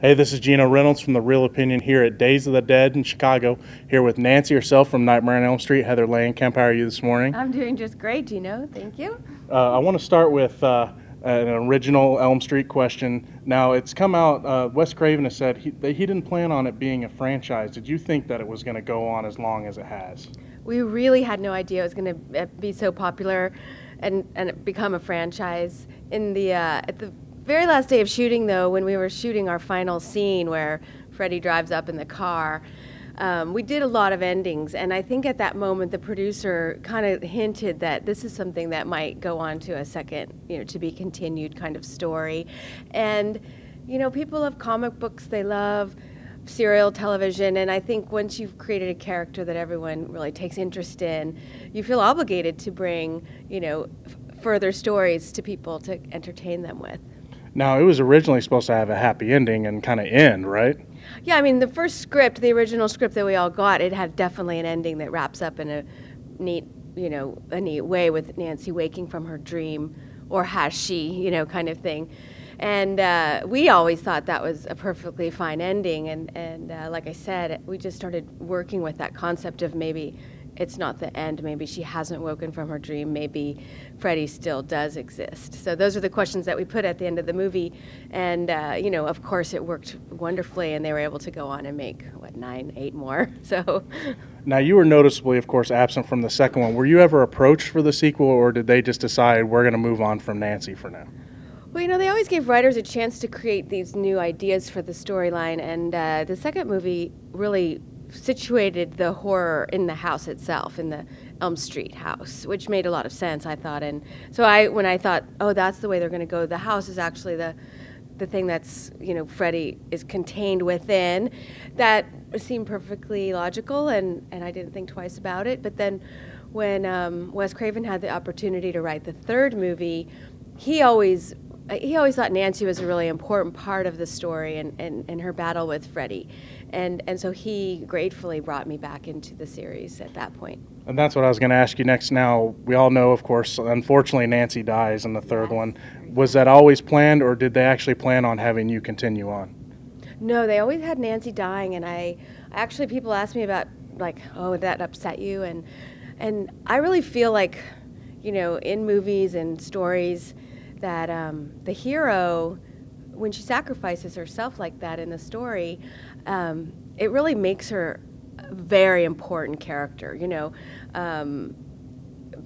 Hey, this is Geno Reynolds from The Real Opinion here at Days of the Dead in Chicago, here with Nancy herself from Nightmare on Elm Street, Heather Langenkamp. How are you this morning? I'm doing just great, Geno. Thank you. I want to start with an original Elm Street question. Now, it's come out, Wes Craven has said that he didn't plan on it being a franchise. Did you think that it was going to go on as long as it has? We really had no idea it was going to be so popular and become a franchise. At the very last day of shooting, though, when we were shooting our final scene where Freddy drives up in the car, we did a lot of endings, and I think at that moment the producer kind of hinted that this is something that might go on to a second, to be continued kind of story. And, people love comic books, they love serial television, and I think once you've created a character that everyone really takes interest in, you feel obligated to bring, further stories to people to entertain them with. Now, it was originally supposed to have a happy ending and kind of end, right? Yeah, I mean, the first script, the original script that we all got, it had definitely an ending that wraps up in a neat way with Nancy waking from her dream, or has she, kind of thing. And we always thought that was a perfectly fine ending. And like I said, we just started working with that concept of maybe it's not the end. Maybe she hasn't woken from her dream. Maybe Freddy still does exist. So those are the questions that we put at the end of the movie. And, of course, it worked wonderfully, and they were able to go on and make, 9, 8 more. So. Now, you were noticeably, of course, absent from the second one. Were you ever approached for the sequel, or did they just decide we're going to move on from Nancy for now? Well, they always gave writers a chance to create these new ideas for the storyline, and the second movie really situated the horror in the house itself, in the Elm Street house, which made a lot of sense, I thought. And so when I thought, oh, that's the way they're going to go, the house is actually the thing that's, Freddy is contained within, that seemed perfectly logical, and I didn't think twice about it. But then when Wes Craven had the opportunity to write the third movie, he always thought Nancy was a really important part of the story and her battle with Freddy. And so he gratefully brought me back into the series at that point. And that's what I was going to ask you next. Now, we all know, of course, unfortunately, Nancy dies in the third one. Was that always planned, or did they actually plan on having you continue on? No, they always had Nancy dying, and I actually, people ask me about, like, oh, did that upset you? And I really feel like, in movies and stories, that the hero, when she sacrifices herself like that in the story, it really makes her a very important character.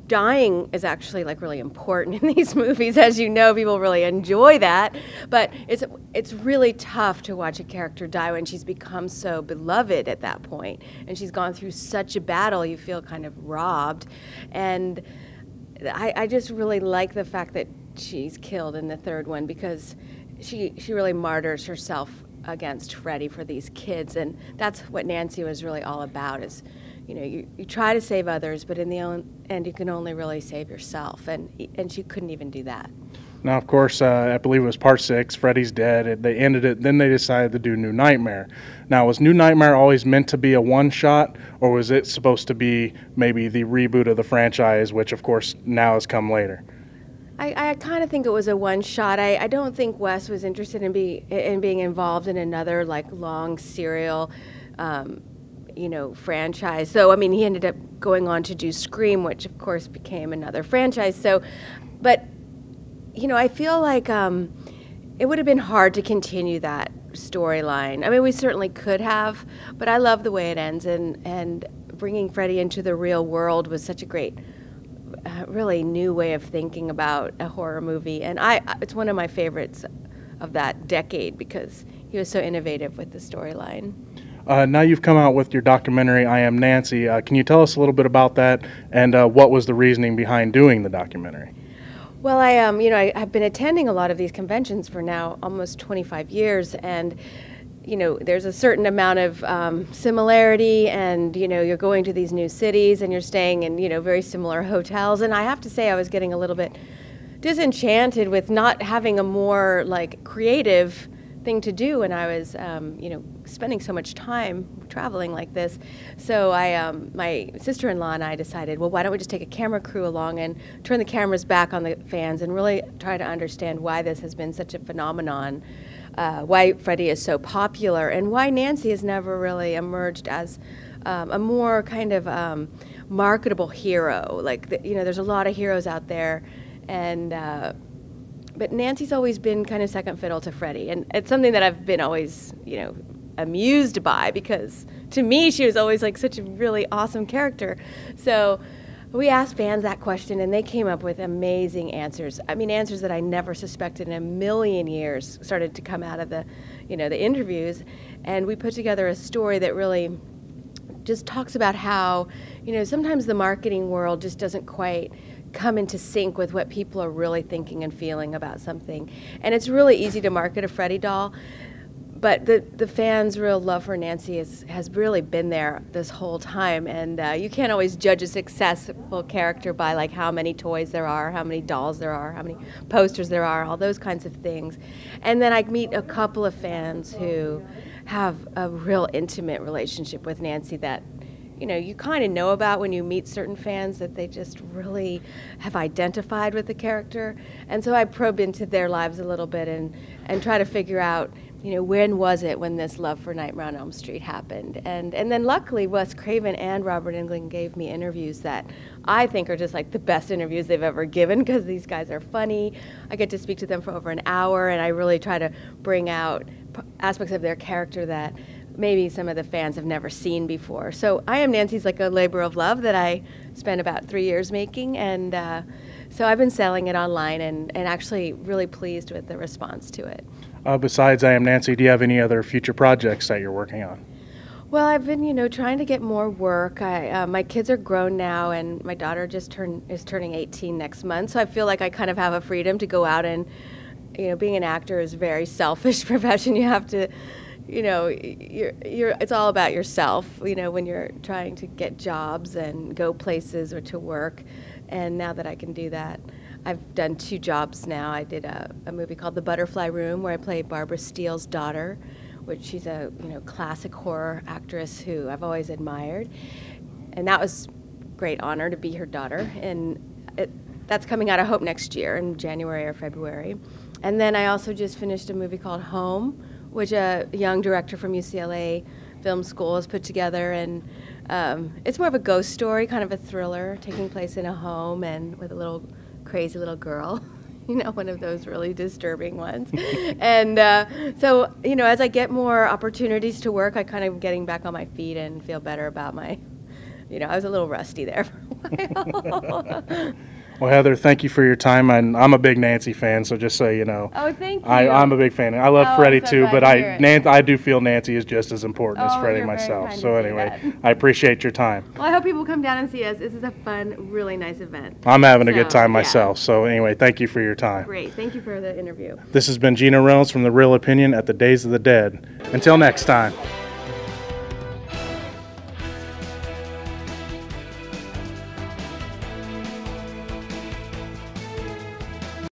Dying is actually really important in these movies, as you know. People really enjoy that, but it's really tough to watch a character die when she's become so beloved at that point, and she's gone through such a battle. You feel kind of robbed, and I just really like the fact that she's killed in the third one, because she really martyrs herself against Freddy for these kids, and that's what Nancy was really all about. Is you try to save others, but in the end you can only really save yourself, and she couldn't even do that. Now, of course, I believe it was part 6, Freddy's dead. They ended it, then they decided to do New Nightmare. Now, was New Nightmare always meant to be a one-shot, or was it supposed to be maybe the reboot of the franchise, which, of course, now has come later? I kind of think it was a one-shot. I don't think Wes was interested in being involved in another long serial, franchise. So I mean, he ended up going on to do Scream, which of course became another franchise. So, but I feel like it would have been hard to continue that storyline. I mean, we certainly could have, but I love the way it ends, and bringing Freddy into the real world was such a great, really new way of thinking about a horror movie, and it's one of my favorites of that decade because he was so innovative with the storyline. Now you've come out with your documentary, I Am Nancy. Can you tell us a little bit about that, and what was the reasoning behind doing the documentary? Well, I've been attending a lot of these conventions for now almost 25 years, and there's a certain amount of similarity, and you're going to these new cities and you're staying in very similar hotels, and I have to say I was getting a little bit disenchanted with not having a more creative thing to do when I was spending so much time traveling like this. So my sister-in-law and I decided, well, why don't we just take a camera crew along and turn the cameras back on the fans and really try to understand why this has been such a phenomenon why Freddie is so popular and why Nancy has never really emerged as a more kind of marketable hero. Like, there's a lot of heroes out there, and but Nancy's always been kind of second fiddle to Freddie, and it's something that I've been always, amused by, because to me she was always like such a really awesome character. So we asked fans that question, and they came up with amazing answers. I mean, answers that I never suspected in a million years started to come out of the interviews, and we put together a story that really just talks about how, sometimes the marketing world just doesn't quite come into sync with what people are really thinking and feeling about something. And it's really easy to market a Freddie doll, but the fans' real love for Nancy has really been there this whole time. And you can't always judge a successful character by like how many toys there are, how many dolls there are, how many posters there are, all those kinds of things. And then I meet a couple of fans who have a real intimate relationship with Nancy that you kind of know about when you meet certain fans, that they just really have identified with the character. And so I probe into their lives a little bit and try to figure out, when was it when this love for Nightmare on Elm Street happened. And then luckily Wes Craven and Robert Englund gave me interviews that I think are just like the best interviews they've ever given, because these guys are funny. I get to speak to them for over an hour, and I really try to bring out aspects of their character that maybe some of the fans have never seen before. So I Am Nancy's like a labor of love that I spent about 3 years making, and so I've been selling it online and actually really pleased with the response to it. Besides I Am Nancy, do you have any other future projects that you're working on? Well, I've been, trying to get more work. My kids are grown now, and my daughter is turning 18 next month, so I feel like I kind of have a freedom to go out and, being an actor is a very selfish profession. You have to, it's all about yourself, when you're trying to get jobs and go places or to work. And now that I can do that, I've done 2 jobs now. I did a movie called The Butterfly Room, where I play Barbara Steele's daughter, which she's a classic horror actress who I've always admired. And that was a great honor to be her daughter. And that's coming out, I hope, next year in January or February. And then I also just finished a movie called Home, which a young director from UCLA Film School has put together, and it's more of a ghost story, kind of a thriller, taking place in a home and with a little crazy little girl, one of those really disturbing ones. And so, as I get more opportunities to work, I kind of getting back on my feet and feel better about my, I was a little rusty there for a while. Well, Heather, thank you for your time. I'm a big Nancy fan, so just so you know. Oh, thank you. I'm a big fan. I love Freddie I'm so too, glad but to hear it. I do feel Nancy is just as important as Freddie you're very myself. kind So to say anyway, that. I appreciate your time. Well, I hope people come down and see us. This is a fun, really nice event. I'm having a good So, time yeah. myself. So anyway, thank you for your time. Great. Thank you for the interview. This has been Geno Reynolds from The Real Opinion at the Days of the Dead. Until next time.